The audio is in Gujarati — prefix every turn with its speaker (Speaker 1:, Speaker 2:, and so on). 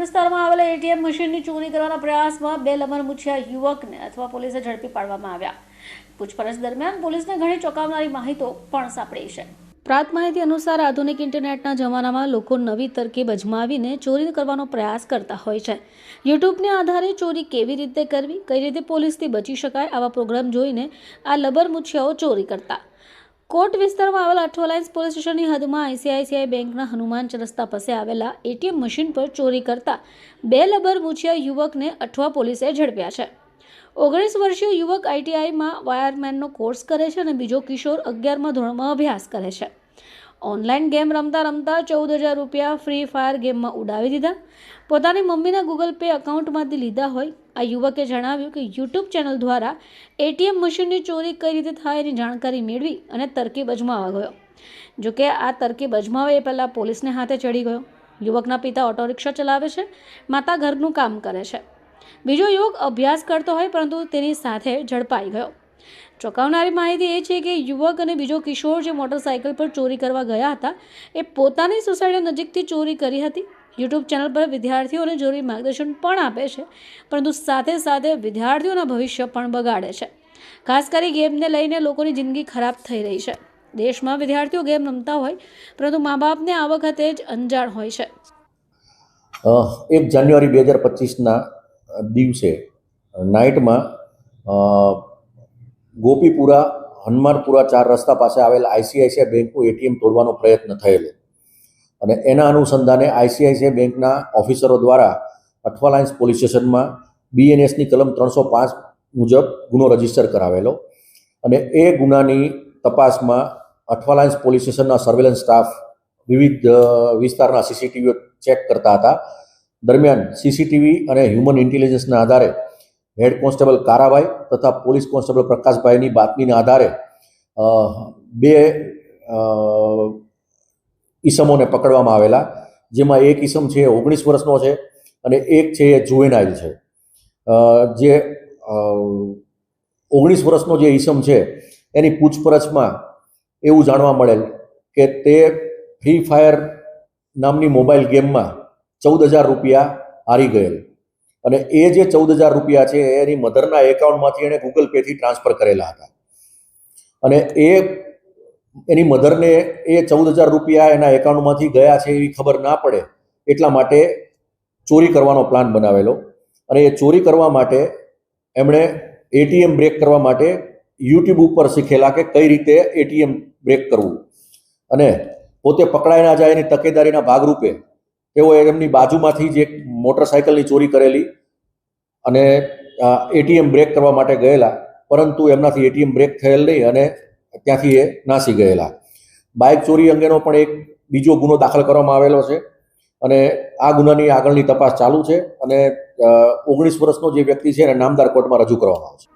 Speaker 1: વિસ્તારમાં આવેલા એટીએમ મશીનની ચોરી કરવાના પ્રયાસમાં બે લમણમૂછિયા યુવકને અથવા પોલીસે ઝડપી પાડવામાં આવ્યા. પૂછપરછ દરમિયાન પોલીસને ઘણી ચોંકાવનારી માહિતીઓ પણ સાંપડી છે. પ્રાપ્ત માહિતી અનુસાર આધુનિક ઇન્ટરનેટના જમાનામાં લોકો નવી તરકીબ અજમાવીને ચોરી કરવાનો પ્રયાસ કરતા હોય છે. યુટ્યુબને આધારે ચોરી કેવી રીતે કરવી, કઈ રીતે પોલીસથી બચી શકાય, આવા પ્રોગ્રામ જોઈને આ લબરમૂછિયાઓ ચોરી કરતા. કોટ વિસ્તારમાં આવેલા અઠવાલાઇન્સ પોલીસ સ્ટેશનની હદમાં આઈસીઆઈસીઆઈ બેંકના હનુમાન રસ્તા પાસે આવેલા એટીએમ મશીન પર ચોરી કરતા બે લબરમૂછિયા યુવકને અઠવા પોલીસે ઝડપ્યા છે. 19 વર્ષીય યુવક આઈટીઆઈમાં વાયરમેનનો કોર્સ કરે છે અને બીજો કિશોર 11મા ધોરણમાં અભ્યાસ કરે છે. ઓનલાઈન ગેમ રમતા રમતા 14,000 રૂપિયા ફ્રી ફાયર ગેમમાં ઉડાવી દીધા. પોતાની મમ્મીના ગૂગલ પે એકાઉન્ટમાંથી લીધા હોય આ યુવકે જણાવ્યું કે યુટ્યુબ ચેનલ દ્વારા એટીએમ મશીનની ચોરી કઈ રીતે થાય એની જાણકારી મેળવી અને તરકીબ અજમાવા ગયો. જોકે આ તરકીબ અજમાવે એ પહેલાં પોલીસને હાથે ચડી ગયો. યુવકના પિતા ઓટો રિક્ષા ચલાવે છે, માતા ઘરનું કામ કરે છે. બીજો યુવક અભ્યાસ કરતો હોય પરંતુ તેની સાથે ઝડપાઈ ગયો. ચોંકાવનારી માહિતી એ છે કે યુવક અને બીજો કિશોર જે મોટરસાઇકલ પર ચોરી કરવા ગયા હતા એ પોતાની સોસાયટી નજીકથી ચોરી કરી હતી. યુટ્યુબ ચેનલ પર વિદ્યાર્થીઓને જરૂરી માર્ગદર્શન પણ આપે છે, પરંતુ સાથે સાથે વિદ્યાર્થીઓના ભવિષ્ય પણ બગાડે છે. ખાસ કરી ગેમને લઈને લોકોની જિંદગી ખરાબ થઈ રહી છે. દેશમાં વિદ્યાર્થીઓ ગેમ રમતા હોય પરંતુ મા બાપને આ વખતે જ અંજાણ હોય છે.
Speaker 2: 1 જાન્યુઆરી 2025ના દિવસે નાઇટમાં ગોપીપુરા હનુમાનપુરા 4 રસ્તા પાસે આવેલ આઈસીઆઈસીઆઈ બેંકનું એટીએમ તોડવાનો પ્રયત્ન થયેલો અને એના અનુસંધાને આઈસીઆઈસીઆઈ બેંકના ઓફિસરો દ્વારા અઠવાલાઇન્સ પોલીસ સ્ટેશનમાં બીએનએસની કલમ 305 મુજબ ગુનો રજીસ્ટર કરાવેલો અને એ ગુનાની તપાસમાં અઠવાલાઇન્સ પોલીસ સ્ટેશનના સર્વેલન્સ સ્ટાફ વિવિધ વિસ્તારના સીસીટીવીઓ ચેક કરતા હતા. દરમિયાન સીસીટીવી અને હ્યુમન ઇન્ટેલિજન્સના આધારે હેડ કોન્સ્ટેબલ કારાભાઈ તથા પોલીસ કોન્સ્ટેબલ પ્રકાશભાઈની બાતમીના આધારે બે ઈસમોને પકડવામાં આવેલા, જેમાં એક ઈસમ છે 19 વર્ષનો છે અને એક છે એ જુવેનાઇલ છે. જે 19 વર્ષનો જે ઈસમ છે એની પૂછપરછમાં એવું જાણવા મળેલ કે તે ફ્રી ફાયર નામની મોબાઈલ ગેમમાં 14,000 રૂપિયા હારી ગયેલ અને એ જે 14,000 રૂપિયા છે એની મધરના એકાઉન્ટમાંથી એણે ગૂગલ પેથી ટ્રાન્સફર કરેલા હતા અને એની મધરને એ 14,000 રૂપિયા એના એકાઉન્ટમાંથી ગયા છે એવી ખબર ના પડે એટલા માટે ચોરી કરવાનો પ્લાન બનાવેલો અને એ ચોરી કરવા માટે એમણે એટીએમ બ્રેક કરવા માટે યુટ્યુબ ઉપર શીખેલા કે કઈ રીતે એટીએમ બ્રેક કરવું અને પોતે પકડાઈ ના જાય એની તકેદારીના ભાગરૂપે તેઓ એમની બાજુમાંથી જ એક મોટરસાઇકલની ચોરી કરેલી અને એટીએમ બ્રેક કરવા માટે ગયેલા, પરંતુ એમનાથી એટીએમ બ્રેક થયેલ નહીં અને ત્યાંથી એ નાસી ગયેલા. બાઇક ચોરી અંગેનો પણ એક બીજો ગુનો દાખલ કરવામાં આવેલો છે અને આ ગુનાની આગળની તપાસ ચાલુ છે અને 19 વર્ષનો જે વ્યક્તિ છે એને નામદાર કોર્ટમાં રજૂ કરવામાં આવશે.